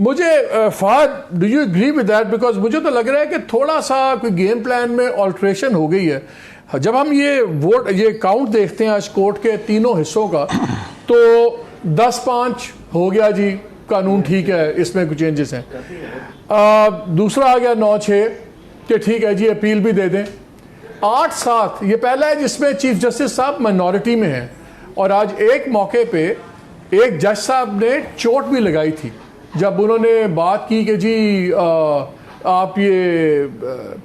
مجھے Fahad do you agree with that? Because مجھے تو لگ رہا ہے کہ تھوڑا سا کوئی گیم پلان میں آلٹریشن ہو گئی ہے. جب ہم یہ کاؤنٹ دیکھتے ہیں آج کورٹ کے تینوں حصوں کا تو 10-5 ہو گیا جی قانون ٹھیک ہے, اس میں کچھ چینجز ہیں. دوسرا آ گیا 9-6 کہ ٹھیک ہے جی اپیل بھی دے دیں. 8-7 یہ پہلا ہے جس میں چیف جسٹس صاحب مائنورٹی میں ہیں, اور آج ایک موقع پہ ایک جج صاحب نے چوٹ بھی لگائی تھی جب انہوں نے بات کی کہ جی آپ یہ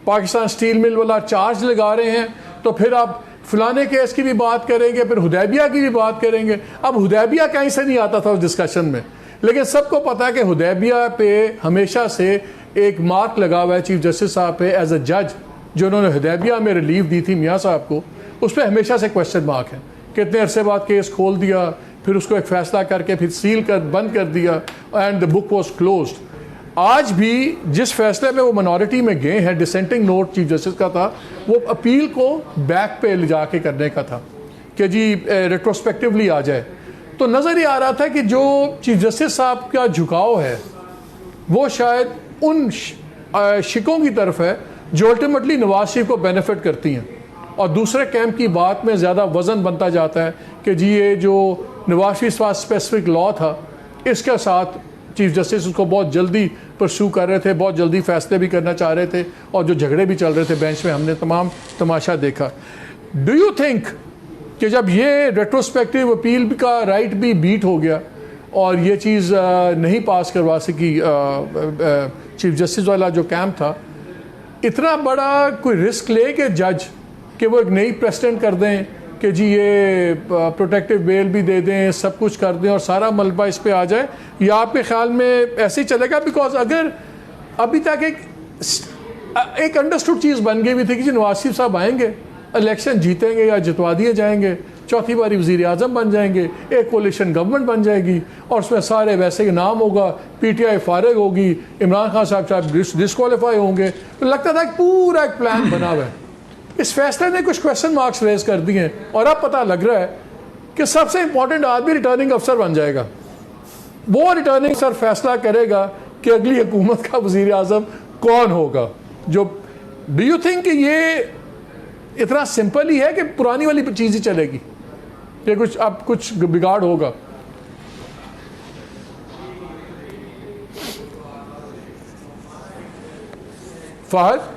پاکستان اسٹیل مل والا چارج لگا رہے ہیں تو پھر آپ فلانے کیس کی بھی بات کریں گے, پھر حدیبیہ کی بھی بات کریں گے. اب حدیبیہ کہیں سے نہیں آتا تھا اس ڈسکشن میں, لیکن سب کو پتا ہے کہ حدیبیہ پہ ہمیشہ سے ایک مارک لگا ہوا ہے چیف جسٹس صاحب پہ ایز اے جج, جو انہوں نے حدیبیہ میں ریلیف دی تھی میاں صاحب کو, اس پہ ہمیشہ سے کوشچن مارک ہے. کتنے عرصے بعد کیس کھول دیا, پھر اس کو ایک فیصلہ کر کے پھر سیل کر بند کر دیا, and the book was closed. آج بھی جس فیصلے میں وہ منورٹی میں گئے ہیں, ڈسینٹنگ نوٹ چیف جسٹس کا تھا, وہ اپیل کو بیک پہ لے جا کے کرنے کا تھا کہ جی ریٹروسپیکٹیولی آ جائے. تو نظر ہی آ رہا تھا کہ جو چیف جسٹس صاحب کا جھکاؤ ہے وہ شاید ان شکوں کی طرف ہے جو الٹیمیٹلی نواز شریف کو بینیفٹ کرتی ہیں, اور دوسرے کیمپ کی بات میں زیادہ وزن بنتا جاتا ہے کہ جی یہ جو نواز شریف کا اسپیسیفک لا تھا اس کے ساتھ چیف جسٹس اس کو بہت جلدی پرسو کر رہے تھے, بہت جلدی فیصلے بھی کرنا چاہ رہے تھے, اور جو جھگڑے بھی چل رہے تھے بینچ میں ہم نے تمام تماشا دیکھا. ڈو یو تھنک کہ جب یہ ریٹروسپیکٹیو اپیل کا رائٹ بھی بیٹ ہو گیا اور یہ چیز نہیں پاس کروا سکی چیف جسٹس والا جو کیمپ تھا, اتنا بڑا کوئی رسک لے کہ جج کہ وہ ایک نئی پریسیڈنٹ کر دیں کہ جی یہ پروٹیکٹیو بیل بھی دے دیں, سب کچھ کر دیں اور سارا ملبہ اس پہ آ جائے, یا آپ کے خیال میں ایسے ہی چلے گا؟ بیکاز اگر ابھی تک ایک انڈرسٹوڈ چیز بن گئی ہوئی تھی کہ جی نواز شریف صاحب آئیں گے, الیکشن جیتیں گے یا جتوا دیے جائیں گے, چوتھی باری وزیر اعظم بن جائیں گے, ایک کولیشن گورنمنٹ بن جائے گی, اور اس میں سارے ویسے ہی نام ہوگا, پی ٹی آئی فارغ ہوگی, عمران خان صاحب ڈسکوالیفائی ہوں گے. تو لگتا تھا کہ پورا ایک پلان بنا ہوا ہے. اس فیصلے نے کچھ کویشچن مارکس ریز کر دیے ہیں, اور اب پتہ لگ رہا ہے کہ سب سے امپورٹنٹ آدمی ریٹرننگ افسر بن جائے گا. وہ ریٹرننگ افسر فیصلہ کرے گا کہ اگلی حکومت کا وزیر اعظم کون ہوگا. جو ڈو یو تھنک کہ یہ اتنا سمپل ہی ہے کہ پرانی والی چیز ہی چلے گی, کہ اب کچھ بگاڑ ہوگا؟ فہد.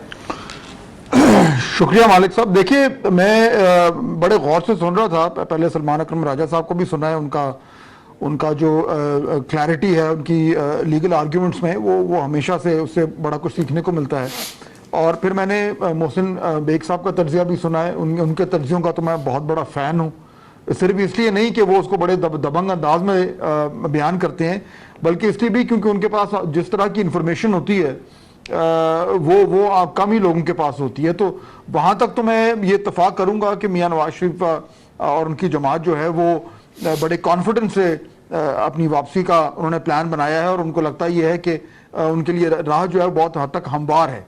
شکریہ مالک صاحب. دیکھیے میں بڑے غور سے سن رہا تھا, پہلے سلمان اکرم راجہ صاحب کو بھی سنا ہے, ان کا جو کلیئرٹی ہے ان کی لیگل آرگیومنٹس میں, وہ ہمیشہ سے اس سے بڑا کچھ سیکھنے کو ملتا ہے. اور پھر میں نے محسن بیگ صاحب کا تجزیہ بھی سنا ہے, ان کے تجزیوں کا تو میں بہت بڑا فین ہوں. صرف اس لیے نہیں کہ وہ اس کو بڑے دبنگ انداز میں بیان کرتے ہیں, بلکہ اس لیے بھی کیونکہ ان کے پاس جس طرح کی انفارمیشن ہوتی ہے وہ کم ہی لوگوں کے پاس ہوتی ہے. تو وہاں تک تو میں یہ اتفاق کروں گا کہ میاں نواز شریف اور ان کی جماعت جو ہے وہ بڑے کانفیڈنس سے اپنی واپسی کا انہوں نے پلان بنایا ہے, اور ان کو لگتا یہ ہے کہ ان کے لیے راہ جو ہے بہت حد تک ہموار ہے.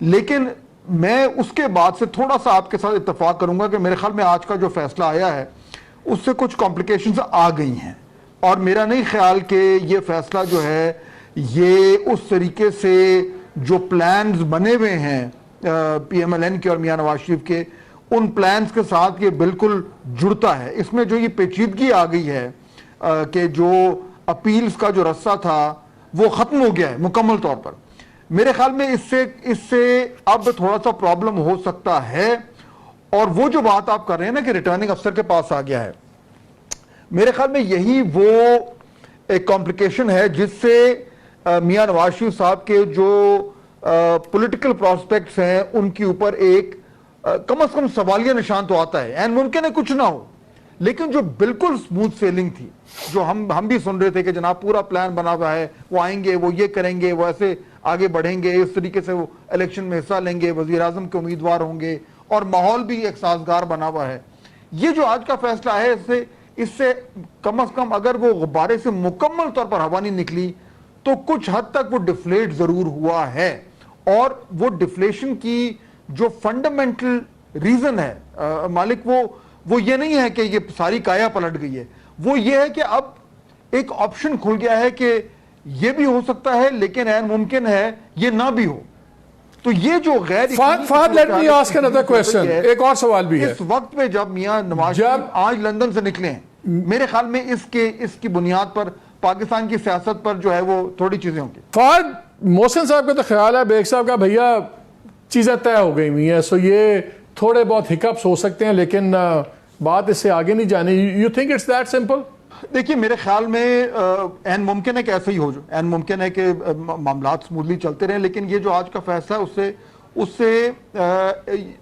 لیکن میں اس کے بعد سے تھوڑا سا آپ کے ساتھ اتفاق کروں گا کہ میرے خیال میں آج کا جو فیصلہ آیا ہے اس سے کچھ کمپلیکیشنز آ گئی ہیں, اور میرا نہیں خیال کہ یہ فیصلہ جو ہے یہ اس طریقے سے جو پلانز بنے ہوئے ہیں پی ایم ایل این کے اور میاں نواز شریف کے, ان پلانز کے ساتھ یہ بالکل جڑتا ہے. اس میں جو یہ پیچیدگی آ گئی ہے کہ جو اپیلز کا جو رستہ تھا وہ ختم ہو گیا ہے مکمل طور پر, میرے خیال میں اس سے اب تھوڑا سا پرابلم ہو سکتا ہے. اور وہ جو بات آپ کر رہے ہیں نا کہ ریٹرننگ افسر کے پاس آ گیا ہے, میرے خیال میں یہی وہ ایک کمپلیکیشن ہے جس سے میاں نواز شریف صاحب کے جو پولیٹیکل پراسپیکٹس ہیں ان کے اوپر ایک کم از کم سوالیہ نشان تو آتا ہے. اینڈ ممکن ہے کچھ نہ ہو, لیکن جو بالکل سموتھ سیلنگ تھی, جو ہم بھی سن رہے تھے کہ جناب پورا پلان بنا ہوا ہے, وہ آئیں گے, وہ یہ کریں گے, وہ ایسے آگے بڑھیں گے, اس طریقے سے وہ الیکشن میں حصہ لیں گے, وزیر اعظم کے امیدوار ہوں گے, اور ماحول بھی ایک سازگار بنا ہوا ہے. یہ جو آج کا فیصلہ ہے اس سے کم از کم اگر وہ غبارے سے مکمل طور پر ہوا نہیں نکلی تو کچھ حد تک وہ ڈفلیٹ ضرور ہوا ہے. اور وہ ڈفلیشن کی جو فنڈامنٹل ریزن ہے مالک, وہ یہ نہیں ہے کہ یہ ساری کایا پلٹ گئی ہے, وہ یہ ہے کہ اب ایک آپشن کھل گیا ہے کہ یہ بھی ہو سکتا ہے لیکن عین ممکن ہے یہ نہ بھی ہو. تو یہ جو غیر Fahad let me ask another question. ایک اور سوال بھی ہے. اس وقت میں جب میاں نواز شریف آج لندن سے نکلے ہیں, میرے خیال میں اس کی بنیاد پر پاکستان کی سیاست پر جو ہے وہ تھوڑی چیزیں ہوں گی. فہد, محسن صاحب کا تو خیال ہے, بیگ صاحب کا بھیا چیزیں طے ہو گئی ہوئی ہیں, سو یہ تھوڑے بہت ہکپس ہو سکتے ہیں لیکن بات اس سے آگے نہیں جانی. You think it's that simple? دیکھیے میرے خیال میں عین ممکن ہے کہ ایسا ہی ہو جائے, عین ممکن ہے کہ معاملات سموتھلی چلتے رہیں, لیکن یہ جو آج کا فیصلہ ہے اس سے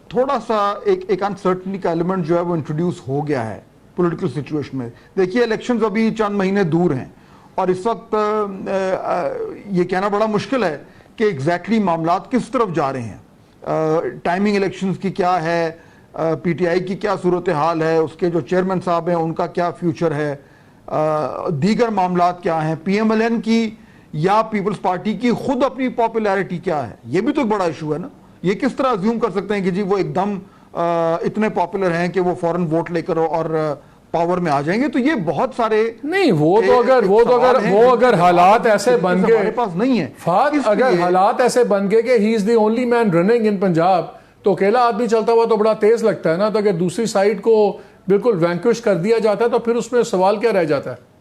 تھوڑا سا ایک انسرٹنٹی کا ایلیمنٹ جو ہے وہ انٹروڈیوس ہو گیا ہے پولیٹیکل سچویشن میں. دیکھیے الیکشنز ابھی چند مہینے دور ہیں اور اس وقت یہ کہنا بڑا مشکل ہے کہ ایگزیکٹلی معاملات کس طرف جا رہے ہیں. ٹائمنگ الیکشنز کی کیا ہے, پی ٹی آئی کی کیا صورتحال ہے, اس کے جو چیئرمین صاحب ہیں ان کا کیا فیوچر ہے, دیگر معاملات کیا ہیں, پی ایم ایل این کی یا پیپلز پارٹی کی خود اپنی پاپولیرٹی کیا ہے, یہ بھی تو ایک بڑا ایشو ہے نا. یہ کس طرح ازیوم کر سکتے ہیں کہ جی وہ ایک دم اتنے پاپولر ہیں کہ وہ فوراً ووٹ لے کر اور پاور میں آ جائیں گے. تو یہ بہت سارے نہیں, وہ اگر حالات ایسے بن گئے, ہمارے پاس نہیں ہے. اگر حالات ایسے بن گئے کہ he is the only man running in Punjab, تو اکیلا آدمی چلتا ہوا تو بڑا تیز لگتا ہے نا. تو اگر دوسری سائیڈ کو بالکل وینکوش کر دیا جاتا ہے تو پھر اس میں سوال کیا رہ جاتا ہے؟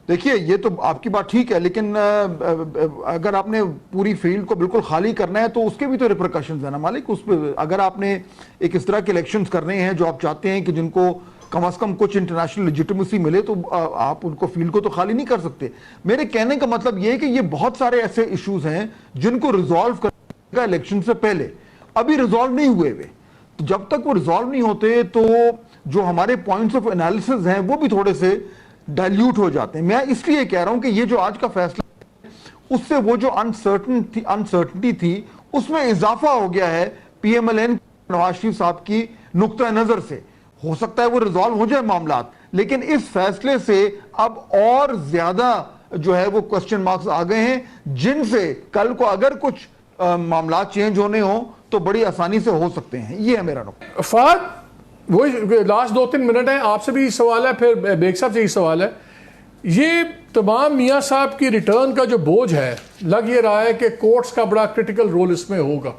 دیکھیے یہ تو آپ کی بات ٹھیک ہے, لیکن اگر آپ نے پوری فیلڈ کو بالکل خالی کرنا ہے تو اس کے بھی تو ریپرکشنز ہیں نا مالک. اس پہ اگر آپ نے ایک اس طرح کے الیکشنز کرنے ہیں جو آپ چاہتے ہیں کہ جن کو کم از کم کچھ انٹرنیشنل لیجیٹمیسی ملے, تو آپ ان کو فیلڈ کو تو خالی نہیں کر سکتے. میرے کہنے کا مطلب یہ ہے کہ یہ بہت سارے ایسے ایشوز ہیں جن کو ریزالو کرنے کا الیکشن سے پہلے ابھی ریزالو نہیں ہوئے ہوئے. تو جب تک وہ ریزالو نہیں ہوتے تو جو ہمارے پوائنٹس آف انالیسز ہیں وہ بھی تھوڑے سے ڈائلیوٹ ہو جاتے ہیں. میں اس لیے کہہ رہا ہوں کہ یہ جو آج کا فیصلہ ہے اس سے وہ جو انسرٹنٹی تھی اس میں اضافہ ہو گیا ہے P M L N Nawaz Sharif صاحب کی نقطہ نظر سے. ہو سکتا ہے وہ ریزالو ہو جائے معاملات, لیکن اس فیصلے سے اب اور زیادہ جو ہے وہ کوسچن مارکس آ گئے ہیں جن سے کل کو اگر کچھ معاملات چینج ہونے ہوں تو بڑی آسانی سے ہو سکتے ہیں. یہ ہے میرا نقطہ. فہد, وہی لاسٹ 2-3 منٹ ہیں, آپ سے بھی سوال ہے, پھر بیگ صاحب سے ہی سوال ہے. یہ تمام میاں صاحب کی ریٹرن کا جو بوجھ ہے, لگ یہ رہا ہے کہ کورٹس کا بڑا کرٹیکل رول اس میں ہوگا.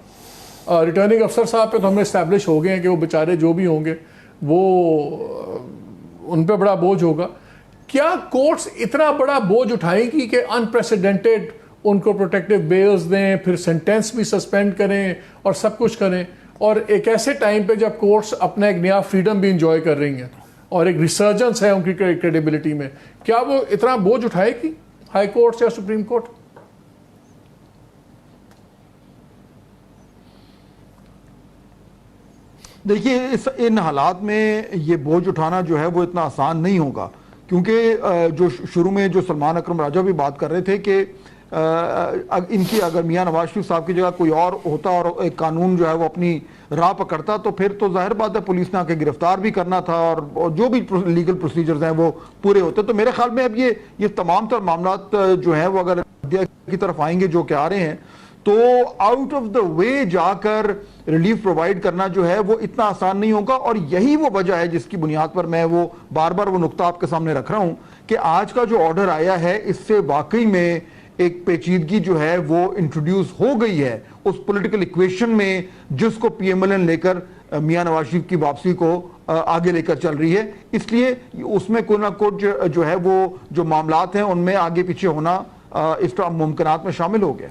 ریٹرننگ افسر صاحب پہ تو ہم نے اسٹیبلش ہو گئے ہیں کہ وہ بیچارے جو بھی ہوں گے وہ ان پہ بڑا بوجھ ہوگا. کیا کورٹس اتنا بڑا بوجھ اٹھائیں گی کہ انپریسیڈنٹڈ ان کو پروٹیکٹیو بیلز دیں, پھر سینٹینس بھی سسپینڈ کریں اور سب کچھ کریں, اور ایک ایسے ٹائم پہ جب کورٹس اپنا ایک نیا فریڈم بھی انجوائے کر رہی ہیں اور ایک ریسرجنس ہے ان کی کریڈیبلٹی میں, کیا وہ اتنا بوجھ اٹھائے گی ہائی کورٹ یا سپریم کورٹ؟ دیکھیے ان حالات میں یہ بوجھ اٹھانا جو ہے وہ اتنا آسان نہیں ہوگا, کیونکہ جو شروع میں جو سلمان اکرم راجہ بھی بات کر رہے تھے کہ ان کی اگر میاں نواز شریف صاحب کی جگہ کوئی اور ہوتا اور ایک قانون جو ہے وہ اپنی راہ پکڑتا تو پھر تو ظاہر بات ہے پولیس نے آ کے گرفتار بھی کرنا تھا اور جو بھی لیگل پروسیجرز ہیں وہ پورے ہوتے. تو میرے خیال میں اب یہ تمام تر معاملات جو ہیں وہ اگر کی طرف آئیں گے جو کہ آ رہے ہیں تو آؤٹ آف دا وے جا کر ریلیف پرووائڈ کرنا جو ہے وہ اتنا آسان نہیں ہوگا. اور یہی وہ وجہ ہے جس کی بنیاد پر میں وہ بار بار وہ نقطہ آپ کے سامنے رکھ رہا ہوں کہ آج کا جو آرڈر آیا ہے اس سے واقعی میں ایک پیچیدگی جو ہے وہ انٹروڈیوس ہو گئی ہے اس پولیٹیکل ایکویشن میں جس کو پی ایم ایل این لے کر میاں نواز شریف کی واپسی کو آگے لے کر چل رہی ہے. اس لیے اس میں کوئی نہ کوئی جو ہے وہ جو معاملات ہیں ان میں آگے پیچھے ہونا اس طرح ممکنات میں شامل ہو گیا.